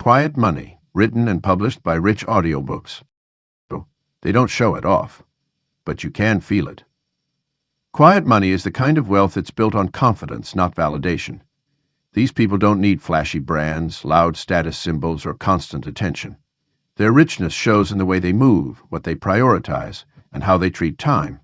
Quiet Money, written and published by Rich Audiobooks. They don't show it off, but you can feel it. Quiet money is the kind of wealth that's built on confidence, not validation. These people don't need flashy brands, loud status symbols, or constant attention. Their richness shows in the way they move, what they prioritize, and how they treat time.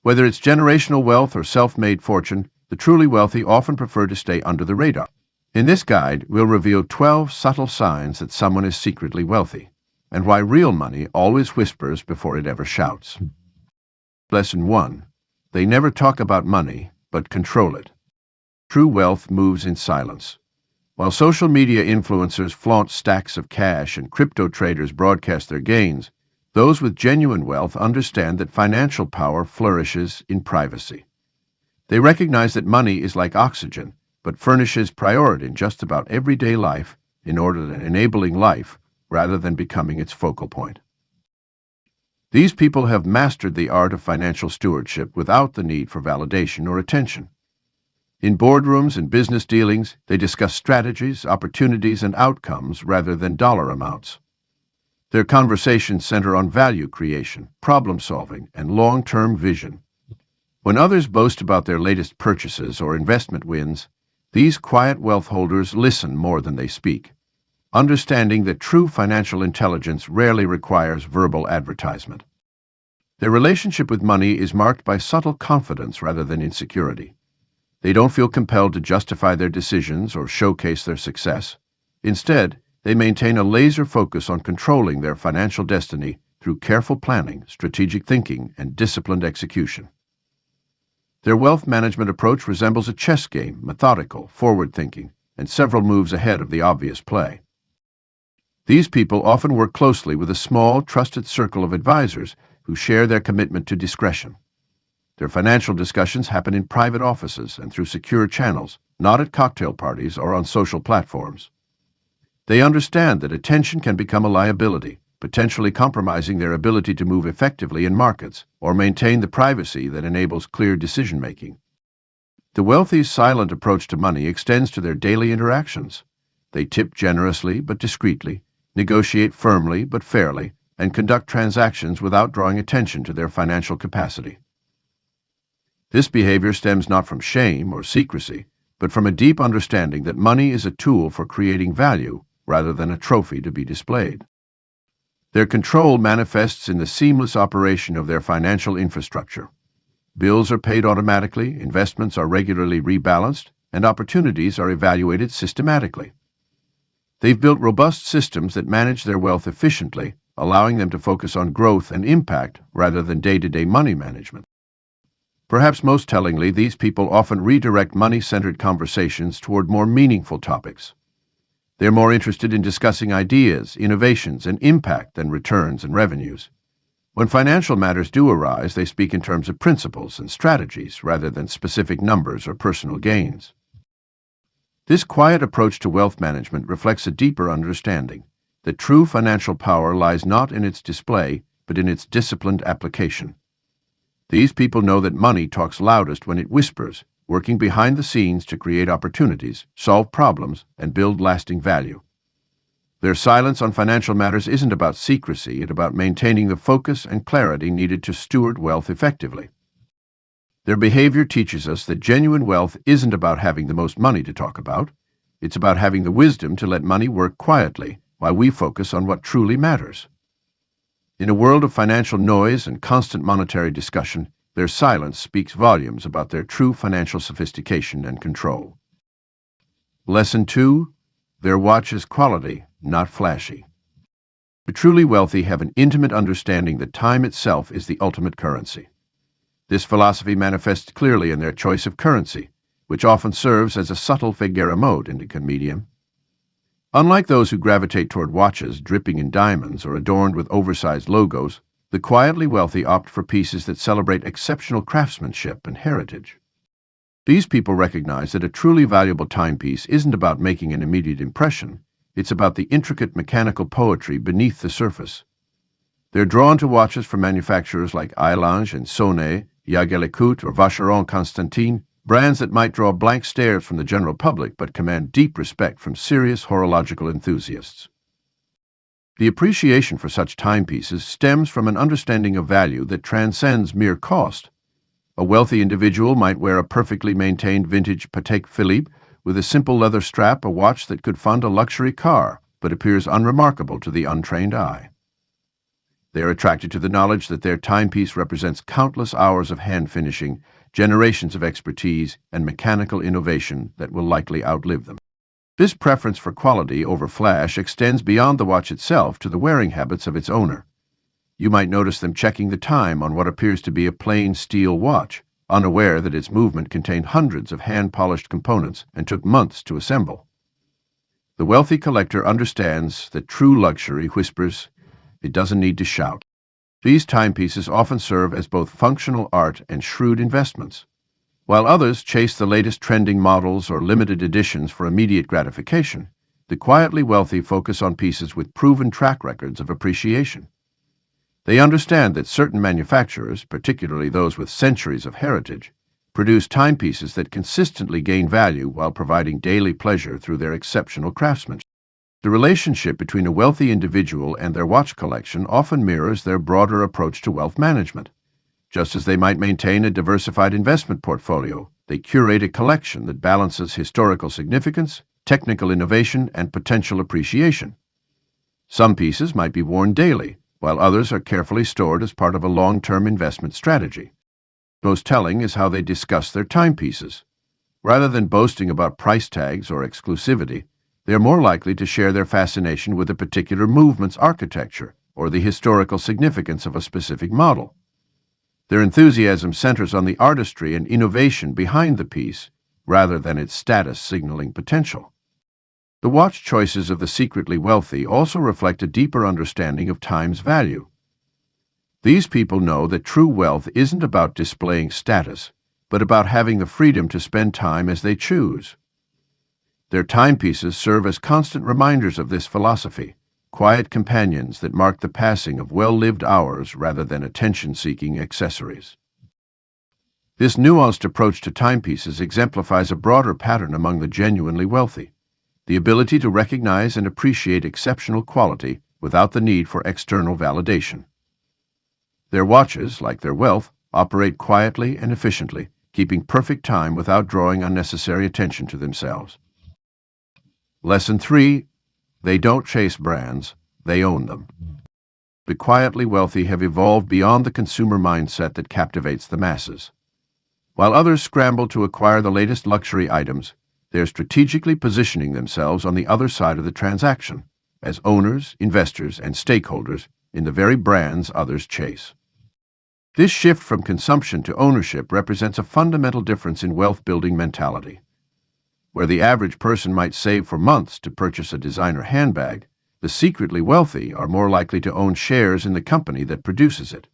Whether it's generational wealth or self-made fortune, the truly wealthy often prefer to stay under the radar. In this guide, we'll reveal 12 subtle signs that someone is secretly wealthy, and why real money always whispers before it ever shouts. Lesson 1. They never talk about money, but control it. True wealth moves in silence. While social media influencers flaunt stacks of cash and crypto traders broadcast their gains, those with genuine wealth understand that financial power flourishes in privacy. They recognize that money is like oxygen, but furnishes priority in just about everyday life in order to enabling life rather than becoming its focal point. These people have mastered the art of financial stewardship without the need for validation or attention. In boardrooms and business dealings, they discuss strategies, opportunities, and outcomes rather than dollar amounts. Their conversations center on value creation, problem-solving, and long-term vision. When others boast about their latest purchases or investment wins, these quiet wealth holders listen more than they speak, understanding that true financial intelligence rarely requires verbal advertisement. Their relationship with money is marked by subtle confidence rather than insecurity. They don't feel compelled to justify their decisions or showcase their success. Instead, they maintain a laser focus on controlling their financial destiny through careful planning, strategic thinking, and disciplined execution. Their wealth management approach resembles a chess game, methodical, forward-thinking, and several moves ahead of the obvious play. These people often work closely with a small, trusted circle of advisors who share their commitment to discretion. Their financial discussions happen in private offices and through secure channels, not at cocktail parties or on social platforms. They understand that attention can become a liability, potentially compromising their ability to move effectively in markets or maintain the privacy that enables clear decision-making. The wealthy's silent approach to money extends to their daily interactions. They tip generously but discreetly, negotiate firmly but fairly, and conduct transactions without drawing attention to their financial capacity. This behavior stems not from shame or secrecy, but from a deep understanding that money is a tool for creating value rather than a trophy to be displayed. Their control manifests in the seamless operation of their financial infrastructure. Bills are paid automatically, investments are regularly rebalanced, and opportunities are evaluated systematically. They've built robust systems that manage their wealth efficiently, allowing them to focus on growth and impact rather than day-to-day money management. Perhaps most tellingly, these people often redirect money-centered conversations toward more meaningful topics. They're more interested in discussing ideas, innovations, and impact than returns and revenues. When financial matters do arise, they speak in terms of principles and strategies rather than specific numbers or personal gains. This quiet approach to wealth management reflects a deeper understanding that true financial power lies not in its display, but in its disciplined application. These people know that money talks loudest when it whispers, working behind the scenes to create opportunities, solve problems, and build lasting value. Their silence on financial matters isn't about secrecy, it's about maintaining the focus and clarity needed to steward wealth effectively. Their behavior teaches us that genuine wealth isn't about having the most money to talk about. It's about having the wisdom to let money work quietly while we focus on what truly matters. In a world of financial noise and constant monetary discussion, their silence speaks volumes about their true financial sophistication and control. Lesson 2. Their watch is quality, not flashy. The truly wealthy have an intimate understanding that time itself is the ultimate currency. This philosophy manifests clearly in their choice of currency, which often serves as a subtle figura mode indica medium. Unlike those who gravitate toward watches dripping in diamonds or adorned with oversized logos, the quietly wealthy opt for pieces that celebrate exceptional craftsmanship and heritage. These people recognize that a truly valuable timepiece isn't about making an immediate impression, it's about the intricate mechanical poetry beneath the surface. They're drawn to watches from manufacturers like Islange and Sonnet, Jaeger-LeCoultre or Vacheron Constantin Brands that might draw blank stares from the general public but command deep respect from serious horological enthusiasts. The appreciation for such timepieces stems from an understanding of value that transcends mere cost. A wealthy individual might wear a perfectly maintained vintage Patek Philippe with a simple leather strap, a watch that could fund a luxury car, but appears unremarkable to the untrained eye. They are attracted to the knowledge that their timepiece represents countless hours of hand finishing, generations of expertise, and mechanical innovation that will likely outlive them. This preference for quality over flash extends beyond the watch itself to the wearing habits of its owner. You might notice them checking the time on what appears to be a plain steel watch, unaware that its movement contained hundreds of hand-polished components and took months to assemble. The wealthy collector understands that true luxury whispers, "It doesn't need to shout." These timepieces often serve as both functional art and shrewd investments. While others chase the latest trending models or limited editions for immediate gratification, the quietly wealthy focus on pieces with proven track records of appreciation. They understand that certain manufacturers, particularly those with centuries of heritage, produce timepieces that consistently gain value while providing daily pleasure through their exceptional craftsmanship. The relationship between a wealthy individual and their watch collection often mirrors their broader approach to wealth management. Just as they might maintain a diversified investment portfolio, they curate a collection that balances historical significance, technical innovation, and potential appreciation. Some pieces might be worn daily, while others are carefully stored as part of a long-term investment strategy. Most telling is how they discuss their timepieces. Rather than boasting about price tags or exclusivity, they are more likely to share their fascination with a particular movement's architecture or the historical significance of a specific model. Their enthusiasm centers on the artistry and innovation behind the piece rather than its status-signaling potential. The watch choices of the secretly wealthy also reflect a deeper understanding of time's value. These people know that true wealth isn't about displaying status, but about having the freedom to spend time as they choose. Their timepieces serve as constant reminders of this philosophy, quiet companions that mark the passing of well-lived hours rather than attention-seeking accessories. This nuanced approach to timepieces exemplifies a broader pattern among the genuinely wealthy: the ability to recognize and appreciate exceptional quality without the need for external validation. Their watches, like their wealth, operate quietly and efficiently, keeping perfect time without drawing unnecessary attention to themselves. Lesson 3. They don't chase brands, they own them. The quietly wealthy have evolved beyond the consumer mindset that captivates the masses. While others scramble to acquire the latest luxury items, they are strategically positioning themselves on the other side of the transaction, as owners, investors, and stakeholders in the very brands others chase. This shift from consumption to ownership represents a fundamental difference in wealth-building mentality. Where the average person might save for months to purchase a designer handbag, the secretly wealthy are more likely to own shares in the company that produces it.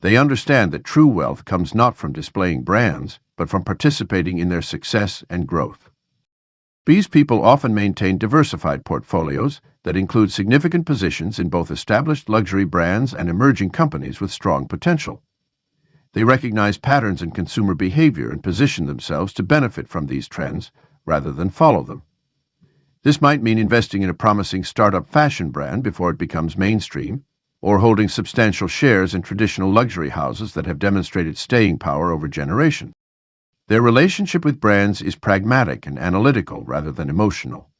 They understand that true wealth comes not from displaying brands, but from participating in their success and growth. These people often maintain diversified portfolios that include significant positions in both established luxury brands and emerging companies with strong potential. They recognize patterns in consumer behavior and position themselves to benefit from these trends rather than follow them. This might mean investing in a promising startup fashion brand before it becomes mainstream, or holding substantial shares in traditional luxury houses that have demonstrated staying power over generations. Their relationship with brands is pragmatic and analytical rather than emotional.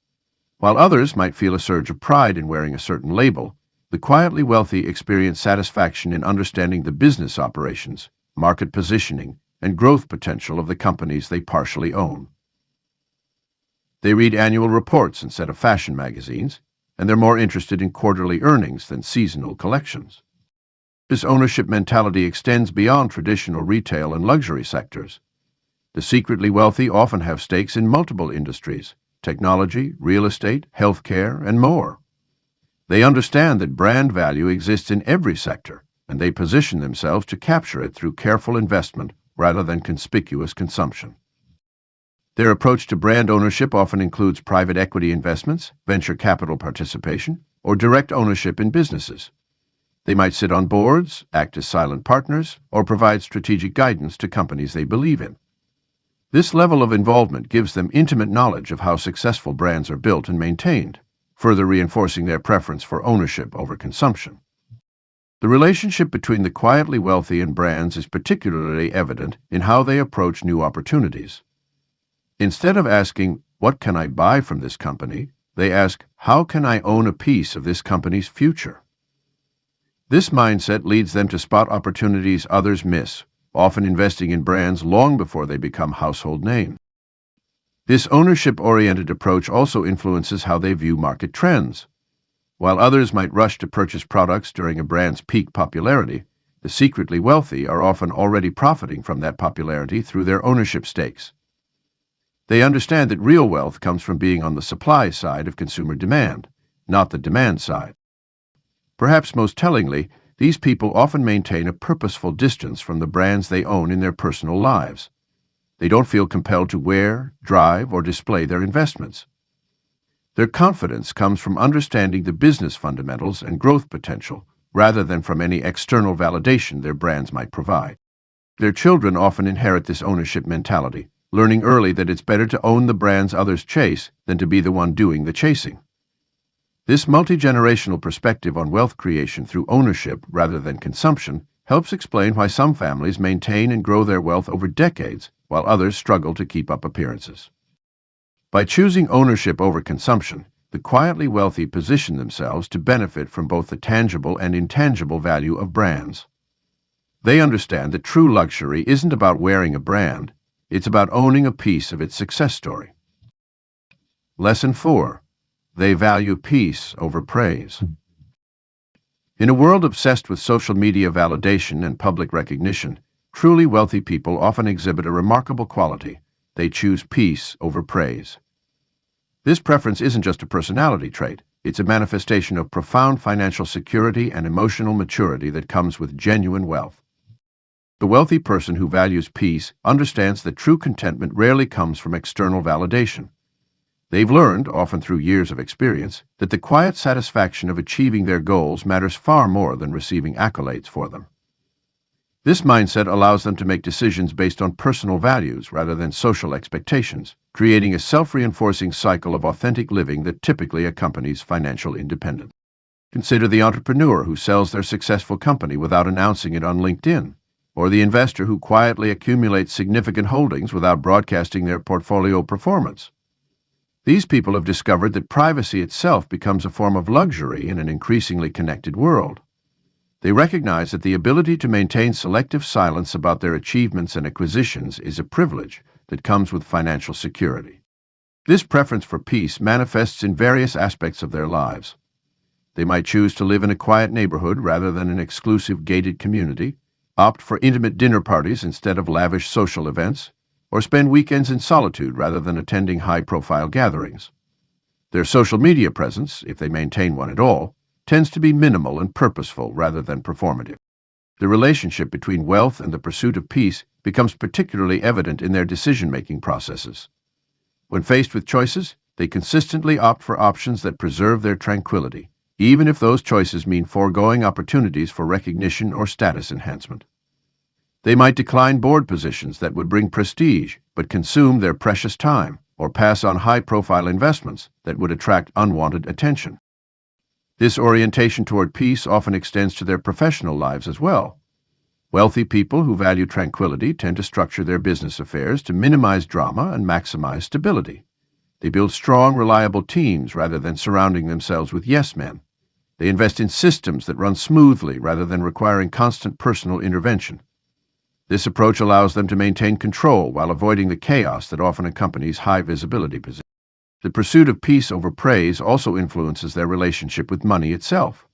While others might feel a surge of pride in wearing a certain label, the quietly wealthy experience satisfaction in understanding the business operations, market positioning, and growth potential of the companies they partially own. They read annual reports instead of fashion magazines, and they're more interested in quarterly earnings than seasonal collections. This ownership mentality extends beyond traditional retail and luxury sectors. The secretly wealthy often have stakes in multiple industries: technology, real estate, healthcare, and more. They understand that brand value exists in every sector, and they position themselves to capture it through careful investment rather than conspicuous consumption. Their approach to brand ownership often includes private equity investments, venture capital participation, or direct ownership in businesses. They might sit on boards, act as silent partners, or provide strategic guidance to companies they believe in. This level of involvement gives them intimate knowledge of how successful brands are built and maintained, further reinforcing their preference for ownership over consumption. The relationship between the quietly wealthy and brands is particularly evident in how they approach new opportunities. Instead of asking, "What can I buy from this company?" they ask, "How can I own a piece of this company's future?" This mindset leads them to spot opportunities others miss, often investing in brands long before they become household names. This ownership-oriented approach also influences how they view market trends. While others might rush to purchase products during a brand's peak popularity, the secretly wealthy are often already profiting from that popularity through their ownership stakes. They understand that real wealth comes from being on the supply side of consumer demand, not the demand side. Perhaps most tellingly, these people often maintain a purposeful distance from the brands they own in their personal lives. They don't feel compelled to wear, drive, or display their investments. Their confidence comes from understanding the business fundamentals and growth potential, rather than from any external validation their brands might provide. Their children often inherit this ownership mentality, learning early that it's better to own the brands others chase than to be the one doing the chasing. This multi-generational perspective on wealth creation through ownership rather than consumption helps explain why some families maintain and grow their wealth over decades, while others struggle to keep up appearances. By choosing ownership over consumption, the quietly wealthy position themselves to benefit from both the tangible and intangible value of brands. They understand that true luxury isn't about wearing a brand, it's about owning a piece of its success story. Lesson 4. They value peace over praise. In a world obsessed with social media validation and public recognition, truly wealthy people often exhibit a remarkable quality. They choose peace over praise. This preference isn't just a personality trait, it's a manifestation of profound financial security and emotional maturity that comes with genuine wealth. The wealthy person who values peace understands that true contentment rarely comes from external validation. They've learned, often through years of experience, that the quiet satisfaction of achieving their goals matters far more than receiving accolades for them. This mindset allows them to make decisions based on personal values rather than social expectations, creating a self-reinforcing cycle of authentic living that typically accompanies financial independence. Consider the entrepreneur who sells their successful company without announcing it on LinkedIn, or the investor who quietly accumulates significant holdings without broadcasting their portfolio performance. These people have discovered that privacy itself becomes a form of luxury in an increasingly connected world. They recognize that the ability to maintain selective silence about their achievements and acquisitions is a privilege that comes with financial security. This preference for peace manifests in various aspects of their lives. They might choose to live in a quiet neighborhood rather than an exclusive gated community, opt for intimate dinner parties instead of lavish social events, or spend weekends in solitude rather than attending high-profile gatherings. Their social media presence, if they maintain one at all, tends to be minimal and purposeful rather than performative. The relationship between wealth and the pursuit of peace becomes particularly evident in their decision-making processes. When faced with choices, they consistently opt for options that preserve their tranquility, even if those choices mean foregoing opportunities for recognition or status enhancement. They might decline board positions that would bring prestige but consume their precious time, or pass on high-profile investments that would attract unwanted attention. This orientation toward peace often extends to their professional lives as well. Wealthy people who value tranquility tend to structure their business affairs to minimize drama and maximize stability. They build strong, reliable teams rather than surrounding themselves with yes-men. They invest in systems that run smoothly rather than requiring constant personal intervention. This approach allows them to maintain control while avoiding the chaos that often accompanies high-visibility positions. The pursuit of peace over praise also influences their relationship with money itself.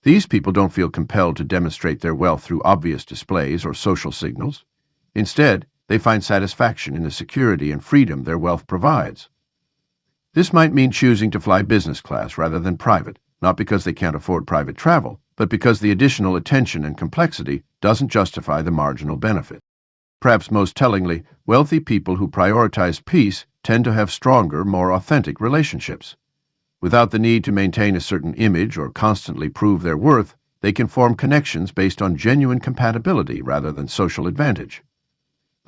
These people don't feel compelled to demonstrate their wealth through obvious displays or social signals. Instead, they find satisfaction in the security and freedom their wealth provides. This might mean choosing to fly business class rather than private, not because they can't afford private travel, but because the additional attention and complexity doesn't justify the marginal benefit. Perhaps most tellingly, wealthy people who prioritize peace tend to have stronger, more authentic relationships. Without the need to maintain a certain image or constantly prove their worth, they can form connections based on genuine compatibility rather than social advantage.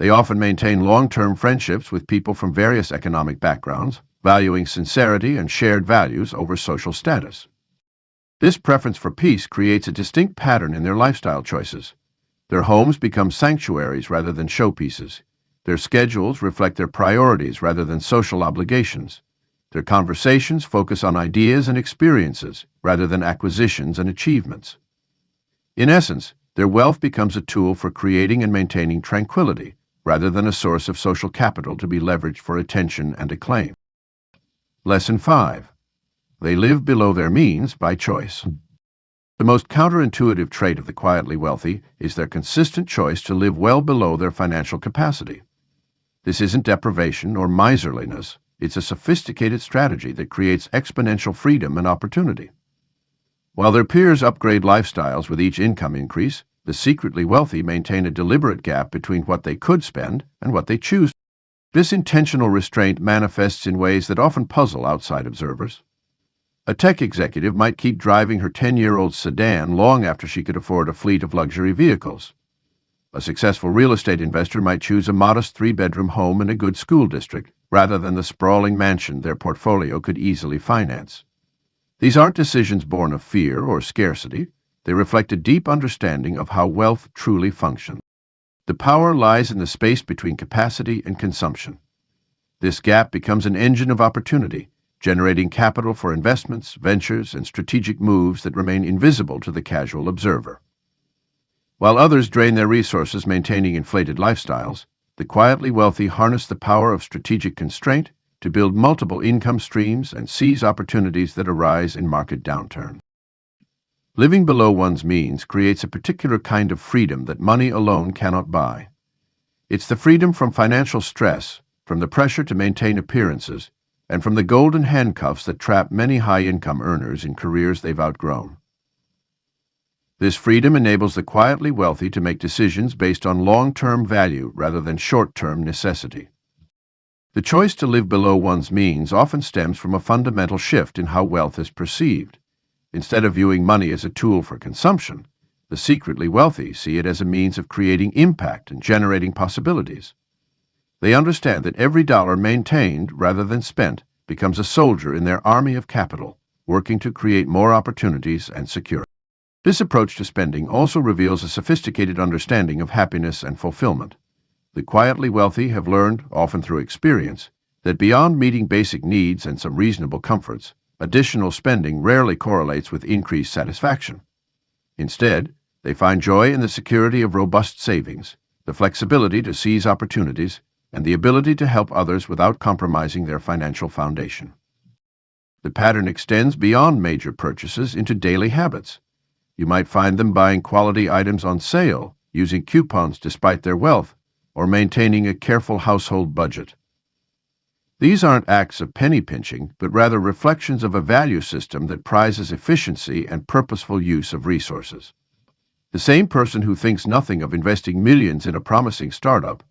They often maintain long-term friendships with people from various economic backgrounds, valuing sincerity and shared values over social status. This preference for peace creates a distinct pattern in their lifestyle choices. Their homes become sanctuaries rather than showpieces. Their schedules reflect their priorities rather than social obligations. Their conversations focus on ideas and experiences rather than acquisitions and achievements. In essence, their wealth becomes a tool for creating and maintaining tranquility rather than a source of social capital to be leveraged for attention and acclaim. Lesson 5. They live below their means by choice. The most counterintuitive trait of the quietly wealthy is their consistent choice to live well below their financial capacity. This isn't deprivation or miserliness. It's a sophisticated strategy that creates exponential freedom and opportunity. While their peers upgrade lifestyles with each income increase, the secretly wealthy maintain a deliberate gap between what they could spend and what they choose. This intentional restraint manifests in ways that often puzzle outside observers. A tech executive might keep driving her 10-year-old sedan long after she could afford a fleet of luxury vehicles. A successful real estate investor might choose a modest 3-bedroom home in a good school district rather than the sprawling mansion their portfolio could easily finance. These aren't decisions born of fear or scarcity. They reflect a deep understanding of how wealth truly functions. The power lies in the space between capacity and consumption. This gap becomes an engine of opportunity, generating capital for investments, ventures, and strategic moves that remain invisible to the casual observer. While others drain their resources maintaining inflated lifestyles, the quietly wealthy harness the power of strategic constraint to build multiple income streams and seize opportunities that arise in market downturn. Living below one's means creates a particular kind of freedom that money alone cannot buy. It's the freedom from financial stress, from the pressure to maintain appearances, and from the golden handcuffs that trap many high-income earners in careers they've outgrown. This freedom enables the quietly wealthy to make decisions based on long-term value rather than short-term necessity. The choice to live below one's means often stems from a fundamental shift in how wealth is perceived. Instead of viewing money as a tool for consumption, the secretly wealthy see it as a means of creating impact and generating possibilities. They understand that every dollar maintained rather than spent becomes a soldier in their army of capital, working to create more opportunities and security. This approach to spending also reveals a sophisticated understanding of happiness and fulfillment. The quietly wealthy have learned, often through experience, that beyond meeting basic needs and some reasonable comforts, additional spending rarely correlates with increased satisfaction. Instead, they find joy in the security of robust savings, the flexibility to seize opportunities, and the ability to help others without compromising their financial foundation. The pattern extends beyond major purchases into daily habits. You might find them buying quality items on sale, using coupons despite their wealth, or maintaining a careful household budget. These aren't acts of penny pinching, but rather reflections of a value system that prizes efficiency and purposeful use of resources. The same person who thinks nothing of investing millions in a promising startup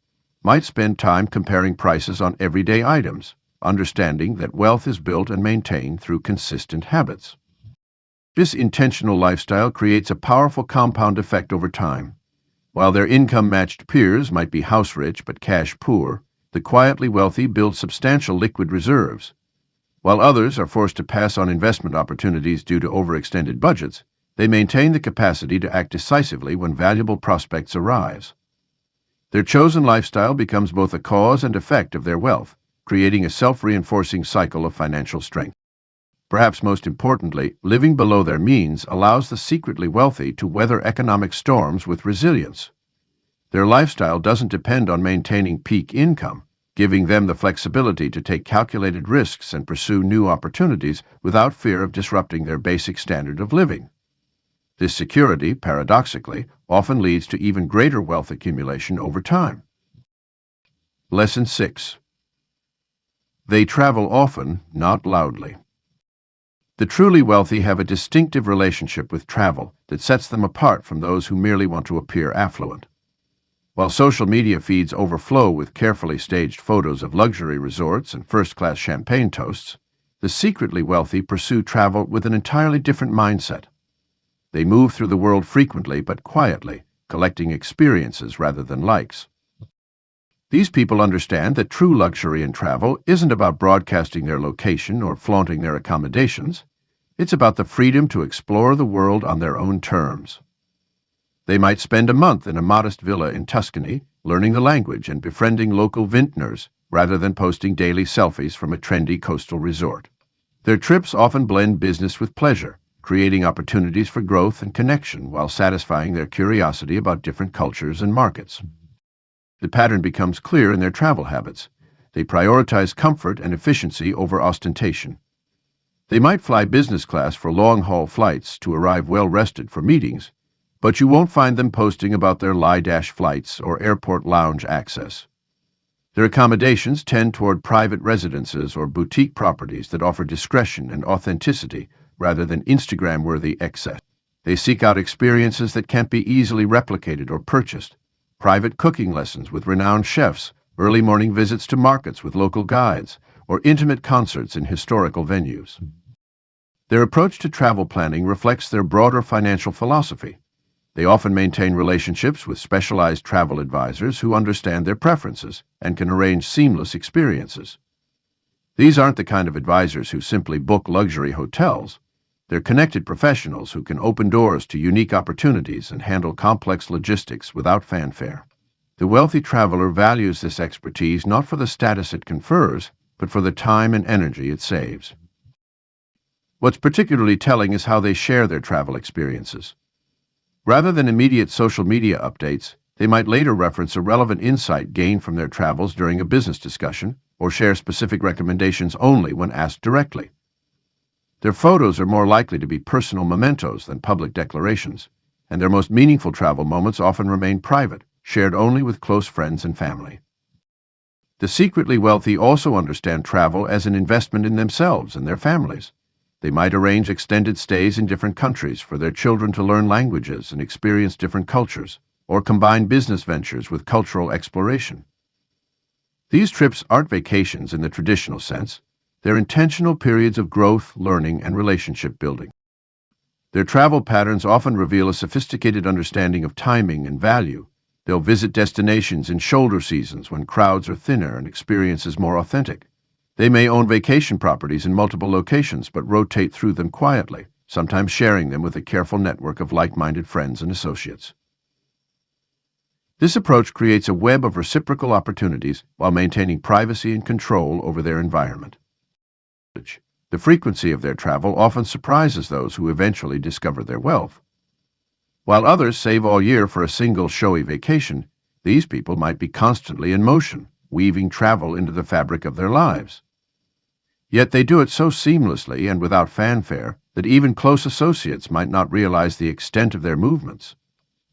might spend time comparing prices on everyday items, understanding that wealth is built and maintained through consistent habits. This intentional lifestyle creates a powerful compound effect over time. While their income-matched peers might be house-rich but cash-poor, the quietly wealthy build substantial liquid reserves. While others are forced to pass on investment opportunities due to overextended budgets, they maintain the capacity to act decisively when valuable prospects arise. Their chosen lifestyle becomes both a cause and effect of their wealth, creating a self-reinforcing cycle of financial strength. Perhaps most importantly, living below their means allows the secretly wealthy to weather economic storms with resilience. Their lifestyle doesn't depend on maintaining peak income, giving them the flexibility to take calculated risks and pursue new opportunities without fear of disrupting their basic standard of living. This security, paradoxically, often leads to even greater wealth accumulation over time. Lesson 6. They travel often, not loudly. The truly wealthy have a distinctive relationship with travel that sets them apart from those who merely want to appear affluent. While social media feeds overflow with carefully staged photos of luxury resorts and first-class champagne toasts, the secretly wealthy pursue travel with an entirely different mindset. They move through the world frequently but quietly, collecting experiences rather than likes. These people understand that true luxury in travel isn't about broadcasting their location or flaunting their accommodations. It's about the freedom to explore the world on their own terms. They might spend a month in a modest villa in Tuscany, learning the language and befriending local vintners, rather than posting daily selfies from a trendy coastal resort. Their trips often blend business with pleasure, creating opportunities for growth and connection while satisfying their curiosity about different cultures and markets. The pattern becomes clear in their travel habits. They prioritize comfort and efficiency over ostentation. They might fly business class for long-haul flights to arrive well-rested for meetings, but you won't find them posting about their lie-dash flights or airport lounge access. Their accommodations tend toward private residences or boutique properties that offer discretion and authenticity rather than Instagram-worthy excess. They seek out experiences that can't be easily replicated or purchased. Private cooking lessons with renowned chefs, early morning visits to markets with local guides, or intimate concerts in historical venues. Their approach to travel planning reflects their broader financial philosophy. They often maintain relationships with specialized travel advisors who understand their preferences and can arrange seamless experiences. These aren't the kind of advisors who simply book luxury hotels. They're connected professionals who can open doors to unique opportunities and handle complex logistics without fanfare. The wealthy traveler values this expertise not for the status it confers, but for the time and energy it saves. What's particularly telling is how they share their travel experiences. Rather than immediate social media updates, they might later reference a relevant insight gained from their travels during a business discussion, or share specific recommendations only when asked directly. Their photos are more likely to be personal mementos than public declarations, and their most meaningful travel moments often remain private, shared only with close friends and family. The secretly wealthy also understand travel as an investment in themselves and their families. They might arrange extended stays in different countries for their children to learn languages and experience different cultures, or combine business ventures with cultural exploration. These trips aren't vacations in the traditional sense. They're intentional periods of growth, learning, and relationship building. Their travel patterns often reveal a sophisticated understanding of timing and value. They'll visit destinations in shoulder seasons when crowds are thinner and experiences more authentic. They may own vacation properties in multiple locations but rotate through them quietly, sometimes sharing them with a careful network of like-minded friends and associates. This approach creates a web of reciprocal opportunities while maintaining privacy and control over their environment. The frequency of their travel often surprises those who eventually discover their wealth. While others save all year for a single showy vacation, these people might be constantly in motion, weaving travel into the fabric of their lives. Yet they do it so seamlessly and without fanfare that even close associates might not realize the extent of their movements.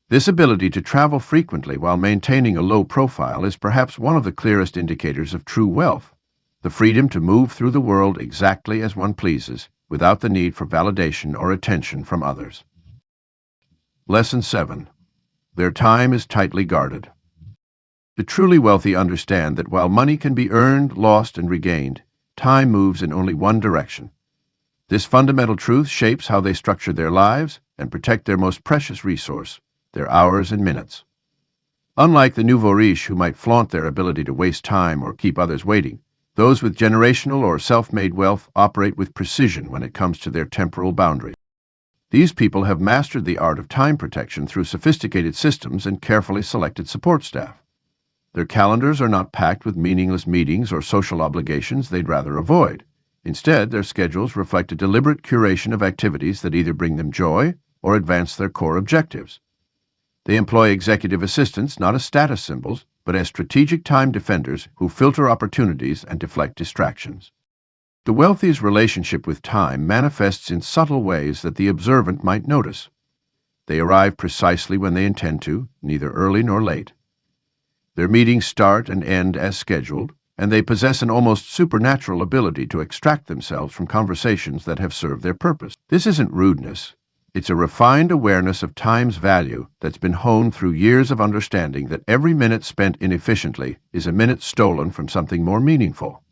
This ability to travel frequently while maintaining a low profile is perhaps one of the clearest indicators of true wealth. The freedom to move through the world exactly as one pleases, without the need for validation or attention from others. Lesson 7. Their time is tightly guarded. The truly wealthy understand that while money can be earned, lost, and regained, time moves in only one direction. This fundamental truth shapes how they structure their lives and protect their most precious resource, their hours and minutes. Unlike the nouveau riche who might flaunt their ability to waste time or keep others waiting, those with generational or self-made wealth operate with precision when it comes to their temporal boundaries. These people have mastered the art of time protection through sophisticated systems and carefully selected support staff. Their calendars are not packed with meaningless meetings or social obligations they'd rather avoid. Instead, their schedules reflect a deliberate curation of activities that either bring them joy or advance their core objectives. They employ executive assistants not as status symbols, but as strategic time defenders who filter opportunities and deflect distractions. The wealthy's relationship with time manifests in subtle ways that the observant might notice. They arrive precisely when they intend to, neither early nor late. Their meetings start and end as scheduled, and they possess an almost supernatural ability to extract themselves from conversations that have served their purpose. This isn't rudeness. It's a refined awareness of time's value that's been honed through years of understanding that every minute spent inefficiently is a minute stolen from something more meaningful.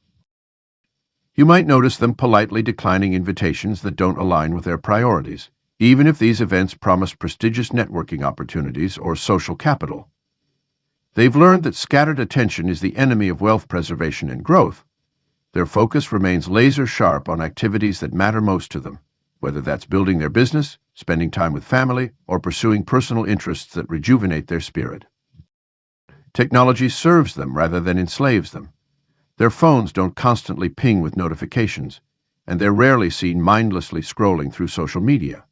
You might notice them politely declining invitations that don't align with their priorities, even if these events promise prestigious networking opportunities or social capital. They've learned that scattered attention is the enemy of wealth preservation and growth. Their focus remains laser-sharp on activities that matter most to them, whether that's building their business, spending time with family, or pursuing personal interests that rejuvenate their spirit. Technology serves them rather than enslaves them. Their phones don't constantly ping with notifications, and they're rarely seen mindlessly scrolling through social media.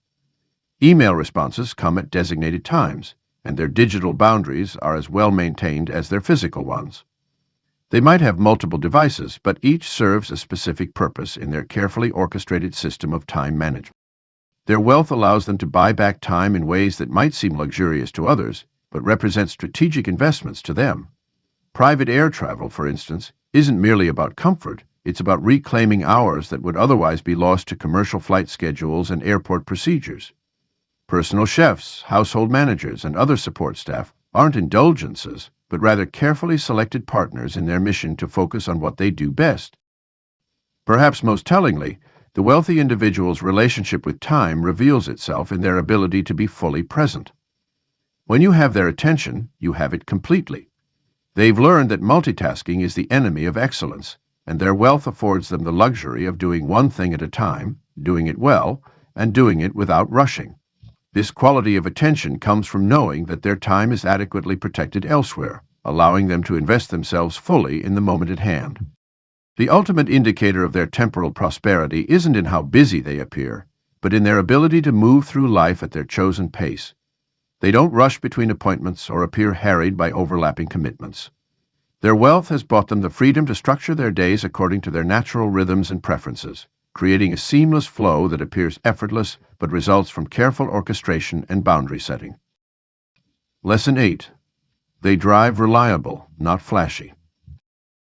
Email responses come at designated times, and their digital boundaries are as well maintained as their physical ones. They might have multiple devices, but each serves a specific purpose in their carefully orchestrated system of time management. Their wealth allows them to buy back time in ways that might seem luxurious to others, but represent strategic investments to them. Private air travel, for instance, isn't merely about comfort, it's about reclaiming hours that would otherwise be lost to commercial flight schedules and airport procedures. Personal chefs, household managers, and other support staff aren't indulgences, but rather carefully selected partners in their mission to focus on what they do best. Perhaps most tellingly, the wealthy individual's relationship with time reveals itself in their ability to be fully present. When you have their attention, you have it completely. They've learned that multitasking is the enemy of excellence, and their wealth affords them the luxury of doing one thing at a time, doing it well, and doing it without rushing. This quality of attention comes from knowing that their time is adequately protected elsewhere, allowing them to invest themselves fully in the moment at hand. The ultimate indicator of their temporal prosperity isn't in how busy they appear, but in their ability to move through life at their chosen pace. They don't rush between appointments or appear harried by overlapping commitments. Their wealth has bought them the freedom to structure their days according to their natural rhythms and preferences, creating a seamless flow that appears effortless but results from careful orchestration and boundary setting. Lesson 8. They drive reliable, not flashy.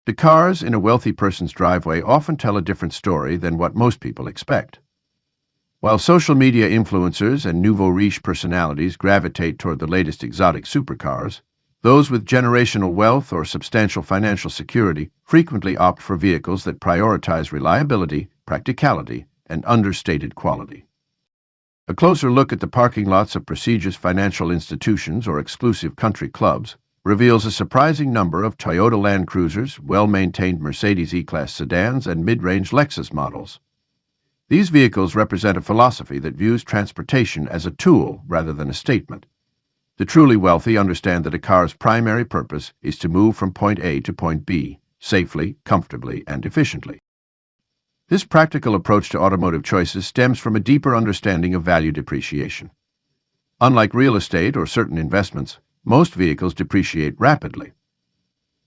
The cars in a wealthy person's driveway often tell a different story than what most people expect. While social media influencers and nouveau riche personalities gravitate toward the latest exotic supercars, those with generational wealth or substantial financial security frequently opt for vehicles that prioritize reliability, practicality, and understated quality. A closer look at the parking lots of prestigious financial institutions or exclusive country clubs reveals a surprising number of Toyota Land Cruisers, well-maintained Mercedes E-Class sedans, and mid-range Lexus models. These vehicles represent a philosophy that views transportation as a tool rather than a statement. The truly wealthy understand that a car's primary purpose is to move from point A to point B, safely, comfortably, and efficiently. This practical approach to automotive choices stems from a deeper understanding of value depreciation. Unlike real estate or certain investments, most vehicles depreciate rapidly.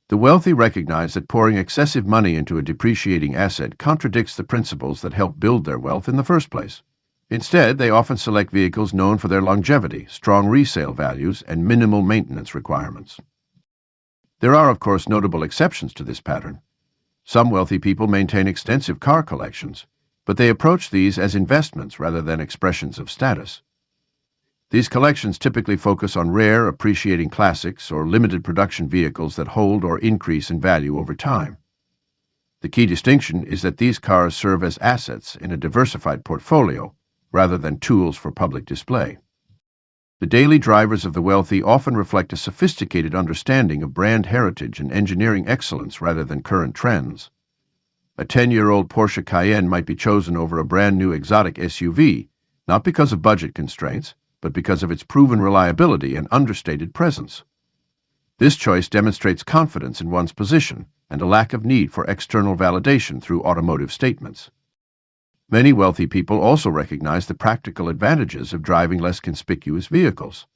The wealthy recognize that pouring excessive money into a depreciating asset contradicts the principles that help build their wealth in the first place. Instead, they often select vehicles known for their longevity, strong resale values, and minimal maintenance requirements. There are, of course, notable exceptions to this pattern. Some wealthy people maintain extensive car collections, but they approach these as investments rather than expressions of status. These collections typically focus on rare, appreciating classics or limited production vehicles that hold or increase in value over time. The key distinction is that these cars serve as assets in a diversified portfolio rather than tools for public display. The daily drivers of the wealthy often reflect a sophisticated understanding of brand heritage and engineering excellence rather than current trends. A 10-year-old Porsche Cayenne might be chosen over a brand-new exotic SUV, not because of budget constraints, but because of its proven reliability and understated presence. This choice demonstrates confidence in one's position and a lack of need for external validation through automotive statements. Many wealthy people also recognize the practical advantages of driving less conspicuous vehicles.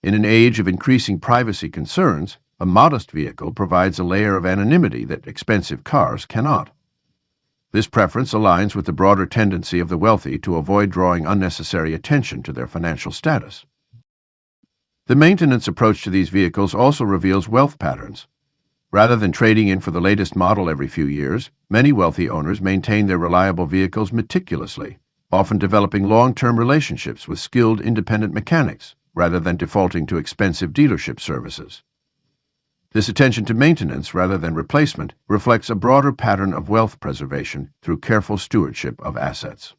In an age of increasing privacy concerns, a modest vehicle provides a layer of anonymity that expensive cars cannot. This preference aligns with the broader tendency of the wealthy to avoid drawing unnecessary attention to their financial status. The maintenance approach to these vehicles also reveals wealth patterns. Rather than trading in for the latest model every few years, many wealthy owners maintain their reliable vehicles meticulously, often developing long-term relationships with skilled independent mechanics rather than defaulting to expensive dealership services. This attention to maintenance rather than replacement reflects a broader pattern of wealth preservation through careful stewardship of assets.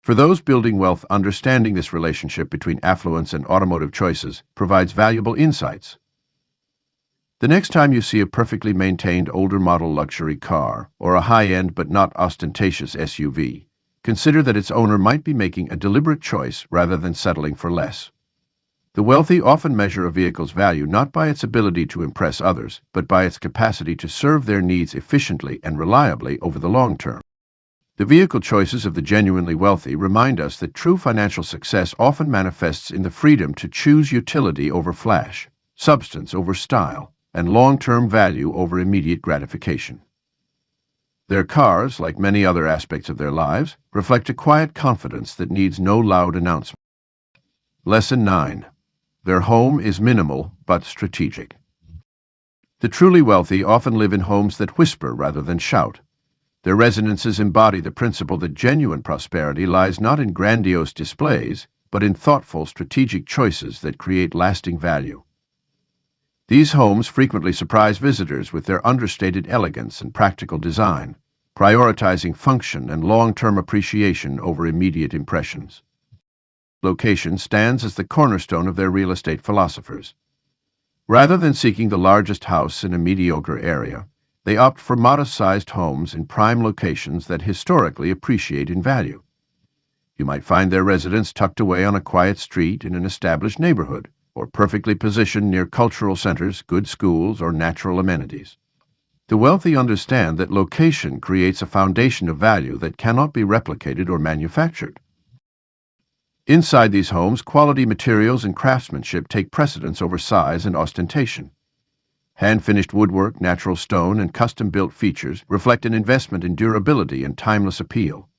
For those building wealth, understanding this relationship between affluence and automotive choices provides valuable insights. The next time you see a perfectly maintained older model luxury car or a high-end but not ostentatious SUV, consider that its owner might be making a deliberate choice rather than settling for less. The wealthy often measure a vehicle's value not by its ability to impress others, but by its capacity to serve their needs efficiently and reliably over the long term. The vehicle choices of the genuinely wealthy remind us that true financial success often manifests in the freedom to choose utility over flash, substance over style, and long-term value over immediate gratification. Their cars, like many other aspects of their lives, reflect a quiet confidence that needs no loud announcement. Lesson 9. Their home is minimal but strategic. The truly wealthy often live in homes that whisper rather than shout. Their residences embody the principle that genuine prosperity lies not in grandiose displays, but in thoughtful, strategic choices that create lasting value. These homes frequently surprise visitors with their understated elegance and practical design, prioritizing function and long-term appreciation over immediate impressions. Location stands as the cornerstone of their real estate philosophers. Rather than seeking the largest house in a mediocre area, they opt for modest-sized homes in prime locations that historically appreciate in value. You might find their residence tucked away on a quiet street in an established neighborhood, or perfectly positioned near cultural centers, good schools, or natural amenities. The wealthy understand that location creates a foundation of value that cannot be replicated or manufactured. Inside these homes, quality materials and craftsmanship take precedence over size and ostentation. Hand-finished woodwork, natural stone, and custom-built features reflect an investment in durability and timeless appeal.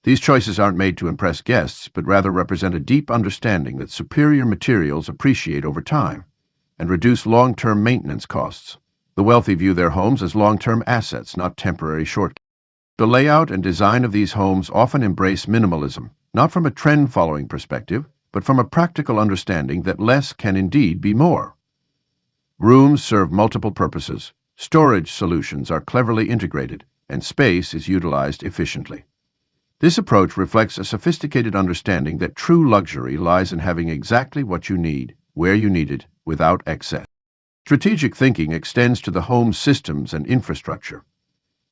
These choices aren't made to impress guests, but rather represent a deep understanding that superior materials appreciate over time and reduce long-term maintenance costs. The wealthy view their homes as long-term assets, not temporary shortcuts. The layout and design of these homes often embrace minimalism, not from a trend-following perspective, but from a practical understanding that less can indeed be more. Rooms serve multiple purposes, storage solutions are cleverly integrated, and space is utilized efficiently. This approach reflects a sophisticated understanding that true luxury lies in having exactly what you need, where you need it, without excess. Strategic thinking extends to the home's systems and infrastructure.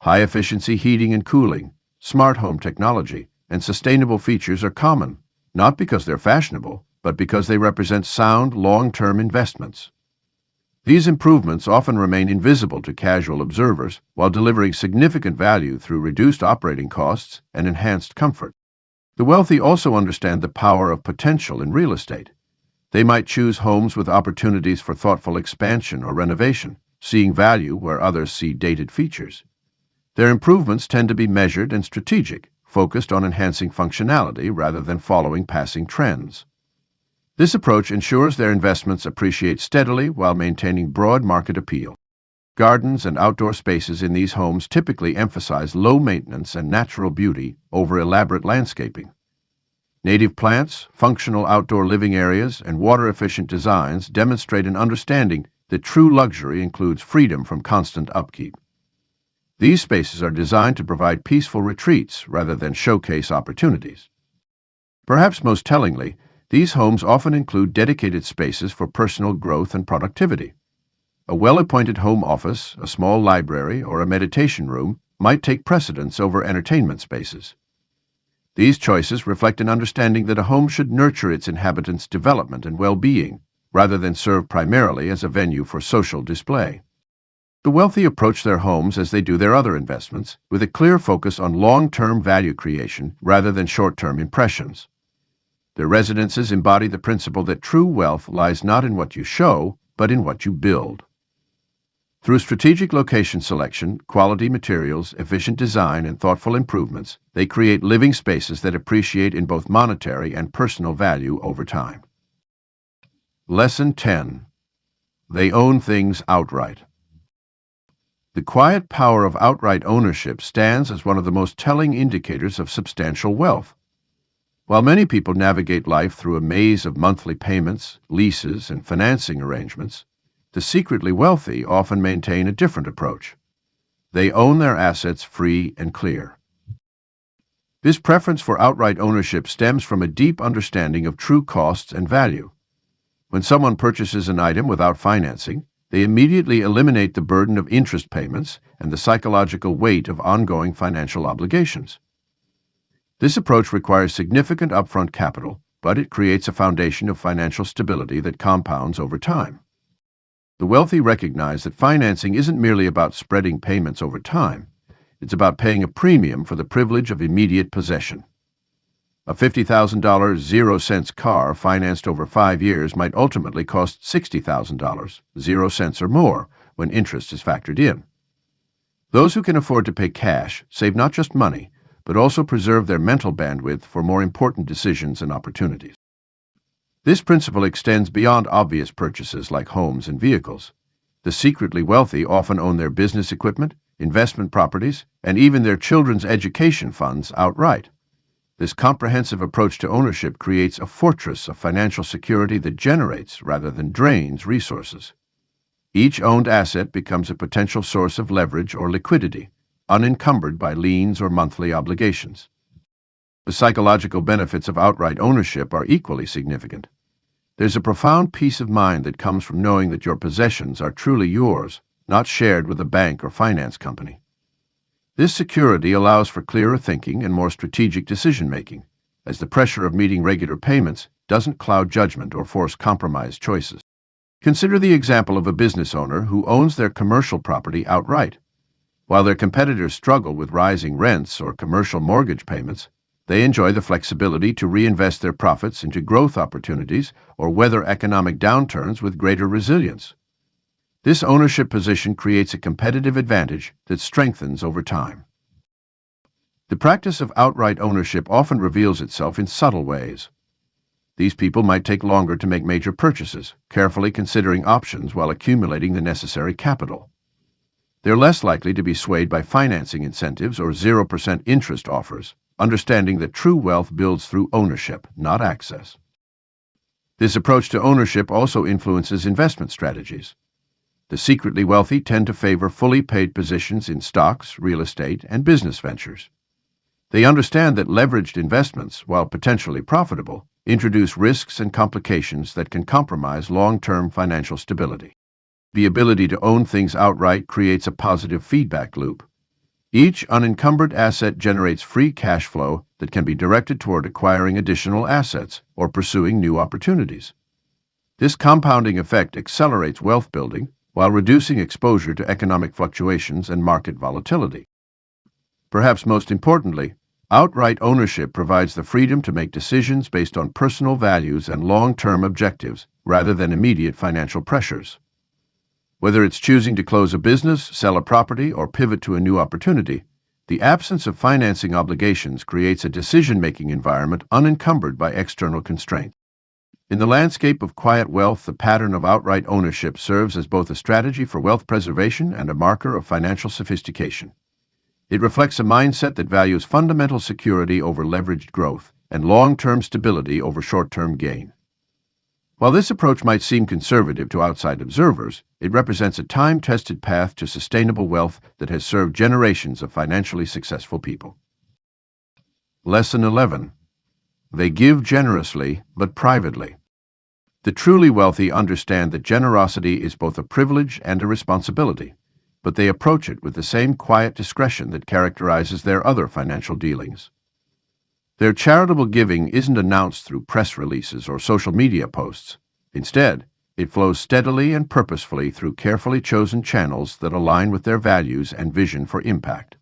High-efficiency heating and cooling, smart home technology, and sustainable features are common, not because they're fashionable, but because they represent sound, long-term investments. These improvements often remain invisible to casual observers while delivering significant value through reduced operating costs and enhanced comfort. The wealthy also understand the power of potential in real estate. They might choose homes with opportunities for thoughtful expansion or renovation, seeing value where others see dated features. Their improvements tend to be measured and strategic, focused on enhancing functionality rather than following passing trends. This approach ensures their investments appreciate steadily while maintaining broad market appeal. Gardens and outdoor spaces in these homes typically emphasize low maintenance and natural beauty over elaborate landscaping. Native plants, functional outdoor living areas, and water-efficient designs demonstrate an understanding that true luxury includes freedom from constant upkeep. These spaces are designed to provide peaceful retreats rather than showcase opportunities. Perhaps most tellingly, these homes often include dedicated spaces for personal growth and productivity. A well-appointed home office, a small library, or a meditation room might take precedence over entertainment spaces. These choices reflect an understanding that a home should nurture its inhabitants' development and well-being, rather than serve primarily as a venue for social display. The wealthy approach their homes as they do their other investments, with a clear focus on long-term value creation rather than short-term impressions. Their residences embody the principle that true wealth lies not in what you show, but in what you build. Through strategic location selection, quality materials, efficient design, and thoughtful improvements, they create living spaces that appreciate in both monetary and personal value over time. Lesson 10. They own things outright. The quiet power of outright ownership stands as one of the most telling indicators of substantial wealth. While many people navigate life through a maze of monthly payments, leases, and financing arrangements, the secretly wealthy often maintain a different approach. They own their assets free and clear. This preference for outright ownership stems from a deep understanding of true costs and value. When someone purchases an item without financing, They immediately eliminate the burden of interest payments and the psychological weight of ongoing financial obligations. This approach requires significant upfront capital, but it creates a foundation of financial stability that compounds over time. The wealthy recognize that financing isn't merely about spreading payments over time. It's about paying a premium for the privilege of immediate possession. A $50,000 0-cents car financed over 5 years might ultimately cost $60,000, 0 cents or more, when interest is factored in. Those who can afford to pay cash save not just money, but also preserve their mental bandwidth for more important decisions and opportunities. This principle extends beyond obvious purchases like homes and vehicles. The secretly wealthy often own their business equipment, investment properties, and even their children's education funds outright. This comprehensive approach to ownership creates a fortress of financial security that generates rather than drains resources. Each owned asset becomes a potential source of leverage or liquidity, unencumbered by liens or monthly obligations. The psychological benefits of outright ownership are equally significant. There's a profound peace of mind that comes from knowing that your possessions are truly yours, not shared with a bank or finance company. This security allows for clearer thinking and more strategic decision-making, as the pressure of meeting regular payments doesn't cloud judgment or force compromised choices. Consider the example of a business owner who owns their commercial property outright. While their competitors struggle with rising rents or commercial mortgage payments, they enjoy the flexibility to reinvest their profits into growth opportunities or weather economic downturns with greater resilience. This ownership position creates a competitive advantage that strengthens over time. The practice of outright ownership often reveals itself in subtle ways. These people might take longer to make major purchases, carefully considering options while accumulating the necessary capital. They're less likely to be swayed by financing incentives or 0% interest offers, understanding that true wealth builds through ownership, not access. This approach to ownership also influences investment strategies. The secretly wealthy tend to favor fully paid positions in stocks, real estate, and business ventures. They understand that leveraged investments, while potentially profitable, introduce risks and complications that can compromise long-term financial stability. The ability to own things outright creates a positive feedback loop. Each unencumbered asset generates free cash flow that can be directed toward acquiring additional assets or pursuing new opportunities. This compounding effect accelerates wealth building while reducing exposure to economic fluctuations and market volatility. Perhaps most importantly, outright ownership provides the freedom to make decisions based on personal values and long-term objectives rather than immediate financial pressures. Whether it's choosing to close a business, sell a property, or pivot to a new opportunity, the absence of financing obligations creates a decision-making environment unencumbered by external constraints. In the landscape of quiet wealth, the pattern of outright ownership serves as both a strategy for wealth preservation and a marker of financial sophistication. It reflects a mindset that values fundamental security over leveraged growth and long-term stability over short-term gain. While this approach might seem conservative to outside observers, it represents a time-tested path to sustainable wealth that has served generations of financially successful people. Lesson 11. They give generously, but privately. The truly wealthy understand that generosity is both a privilege and a responsibility, but they approach it with the same quiet discretion that characterizes their other financial dealings. Their charitable giving isn't announced through press releases or social media posts. Instead, it flows steadily and purposefully through carefully chosen channels that align with their values and vision for impact.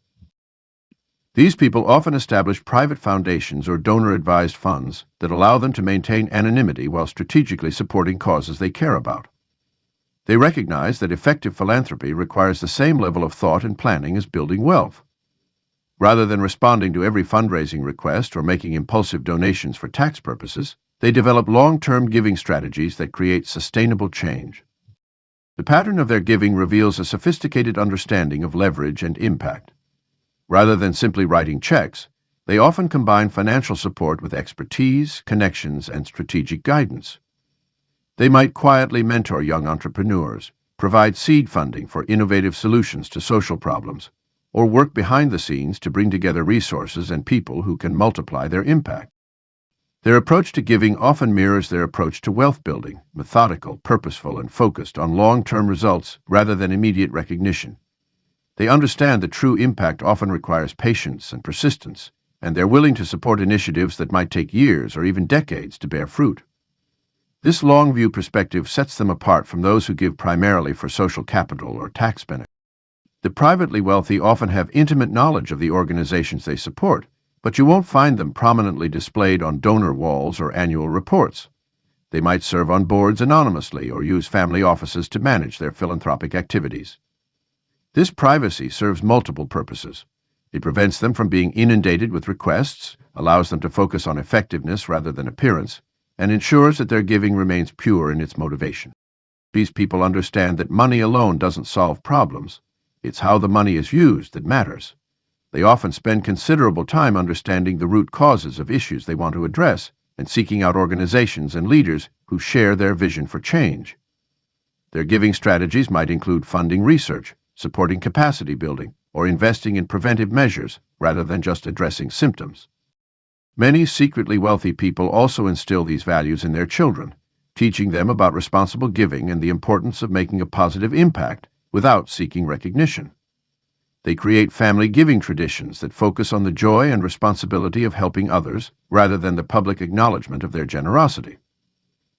These people often establish private foundations or donor-advised funds that allow them to maintain anonymity while strategically supporting causes they care about. They recognize that effective philanthropy requires the same level of thought and planning as building wealth. Rather than responding to every fundraising request or making impulsive donations for tax purposes, they develop long-term giving strategies that create sustainable change. The pattern of their giving reveals a sophisticated understanding of leverage and impact. Rather than simply writing checks, they often combine financial support with expertise, connections, and strategic guidance. They might quietly mentor young entrepreneurs, provide seed funding for innovative solutions to social problems, or work behind the scenes to bring together resources and people who can multiply their impact. Their approach to giving often mirrors their approach to wealth building, methodical, purposeful, and focused on long-term results rather than immediate recognition. They understand that true impact often requires patience and persistence, and they're willing to support initiatives that might take years or even decades to bear fruit. This long-view perspective sets them apart from those who give primarily for social capital or tax benefit. The privately wealthy often have intimate knowledge of the organizations they support, but you won't find them prominently displayed on donor walls or annual reports. They might serve on boards anonymously or use family offices to manage their philanthropic activities. This privacy serves multiple purposes. It prevents them from being inundated with requests, allows them to focus on effectiveness rather than appearance, and ensures that their giving remains pure in its motivation. These people understand that money alone doesn't solve problems. It's how the money is used that matters. They often spend considerable time understanding the root causes of issues they want to address and seeking out organizations and leaders who share their vision for change. Their giving strategies might include funding research, supporting capacity building, or investing in preventive measures rather than just addressing symptoms. Many secretly wealthy people also instill these values in their children, teaching them about responsible giving and the importance of making a positive impact without seeking recognition. They create family giving traditions that focus on the joy and responsibility of helping others rather than the public acknowledgement of their generosity.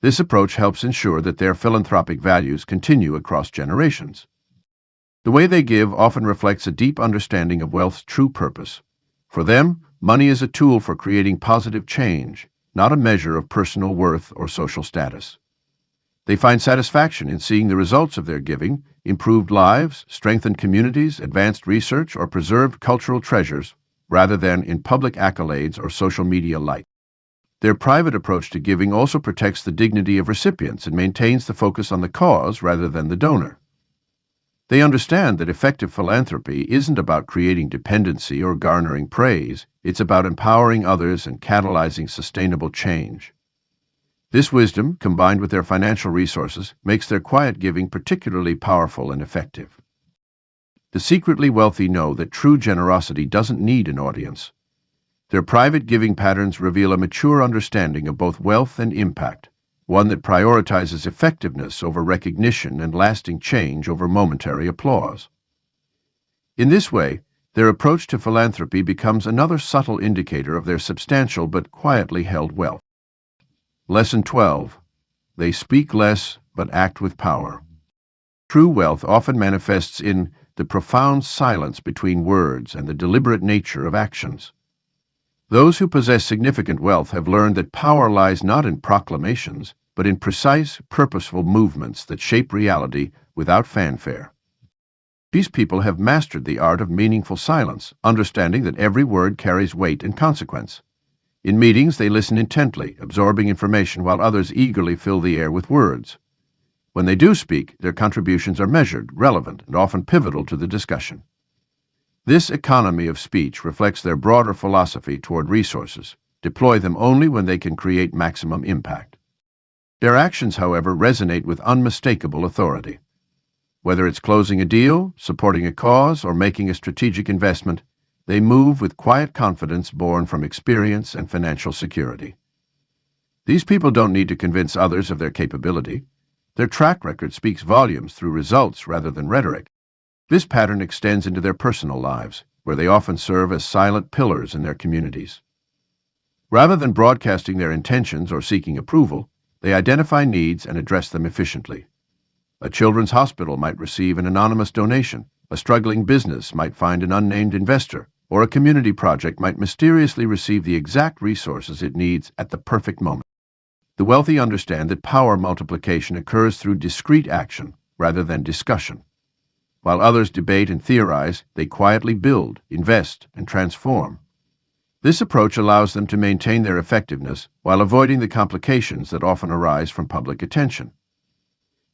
This approach helps ensure that their philanthropic values continue across generations. The way they give often reflects a deep understanding of wealth's true purpose. For them, money is a tool for creating positive change, not a measure of personal worth or social status. They find satisfaction in seeing the results of their giving, improved lives, strengthened communities, advanced research, or preserved cultural treasures, rather than in public accolades or social media likes. Their private approach to giving also protects the dignity of recipients and maintains the focus on the cause rather than the donor. They understand that effective philanthropy isn't about creating dependency or garnering praise, it's about empowering others and catalyzing sustainable change. This wisdom, combined with their financial resources, makes their quiet giving particularly powerful and effective. The secretly wealthy know that true generosity doesn't need an audience. Their private giving patterns reveal a mature understanding of both wealth and impact, one that prioritizes effectiveness over recognition and lasting change over momentary applause. In this way, their approach to philanthropy becomes another subtle indicator of their substantial but quietly held wealth. Lesson 12. They speak less but act with power. True wealth often manifests in the profound silence between words and the deliberate nature of actions. Those who possess significant wealth have learned that power lies not in proclamations, but in precise, purposeful movements that shape reality without fanfare. These people have mastered the art of meaningful silence, understanding that every word carries weight and consequence. In meetings, they listen intently, absorbing information while others eagerly fill the air with words. When they do speak, their contributions are measured, relevant, and often pivotal to the discussion. This economy of speech reflects their broader philosophy toward resources. Deploy them only when they can create maximum impact. Their actions, however, resonate with unmistakable authority. Whether it's closing a deal, supporting a cause, or making a strategic investment, they move with quiet confidence born from experience and financial security. These people don't need to convince others of their capability. Their track record speaks volumes through results rather than rhetoric. This pattern extends into their personal lives, where they often serve as silent pillars in their communities. Rather than broadcasting their intentions or seeking approval, they identify needs and address them efficiently. A children's hospital might receive an anonymous donation, a struggling business might find an unnamed investor, or a community project might mysteriously receive the exact resources it needs at the perfect moment. The wealthy understand that power multiplication occurs through discreet action rather than discussion. While others debate and theorize, they quietly build, invest, and transform. This approach allows them to maintain their effectiveness while avoiding the complications that often arise from public attention.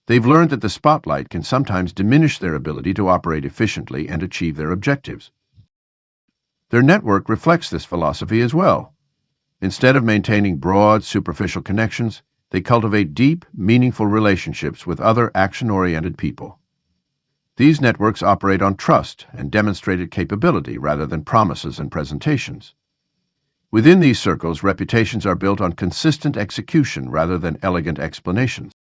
They've learned that the spotlight can sometimes diminish their ability to operate efficiently and achieve their objectives. Their network reflects this philosophy as well. Instead of maintaining broad, superficial connections, they cultivate deep, meaningful relationships with other action-oriented people. These networks operate on trust and demonstrated capability rather than promises and presentations. Within these circles, reputations are built on consistent execution rather than elegant explanations.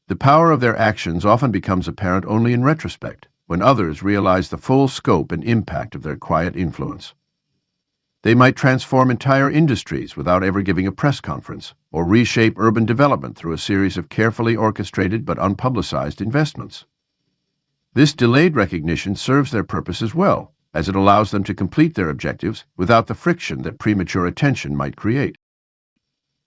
The power of their actions often becomes apparent only in retrospect, when others realize the full scope and impact of their quiet influence. They might transform entire industries without ever giving a press conference, or reshape urban development through a series of carefully orchestrated but unpublicized investments. This delayed recognition serves their purpose as well, as it allows them to complete their objectives without the friction that premature attention might create.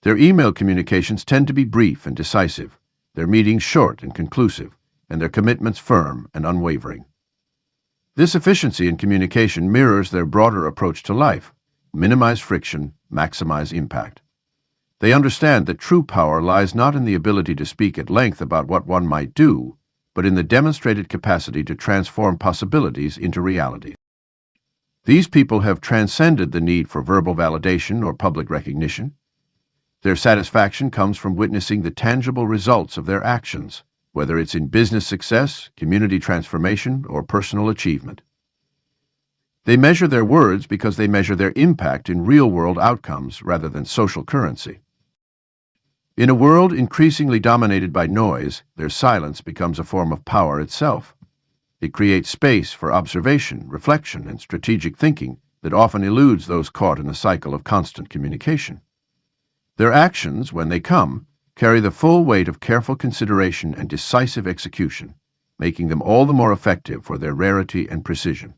Their email communications tend to be brief and decisive, their meetings short and conclusive, and their commitments firm and unwavering. This efficiency in communication mirrors their broader approach to life: minimize friction, maximize impact. They understand that true power lies not in the ability to speak at length about what one might do, but in the demonstrated capacity to transform possibilities into reality. These people have transcended the need for verbal validation or public recognition. Their satisfaction comes from witnessing the tangible results of their actions, whether it's in business success, community transformation, or personal achievement. They measure their words because they measure their impact in real-world outcomes rather than social currency. In a world increasingly dominated by noise, their silence becomes a form of power itself. It creates space for observation, reflection, and strategic thinking that often eludes those caught in the cycle of constant communication. Their actions, when they come, carry the full weight of careful consideration and decisive execution, making them all the more effective for their rarity and precision.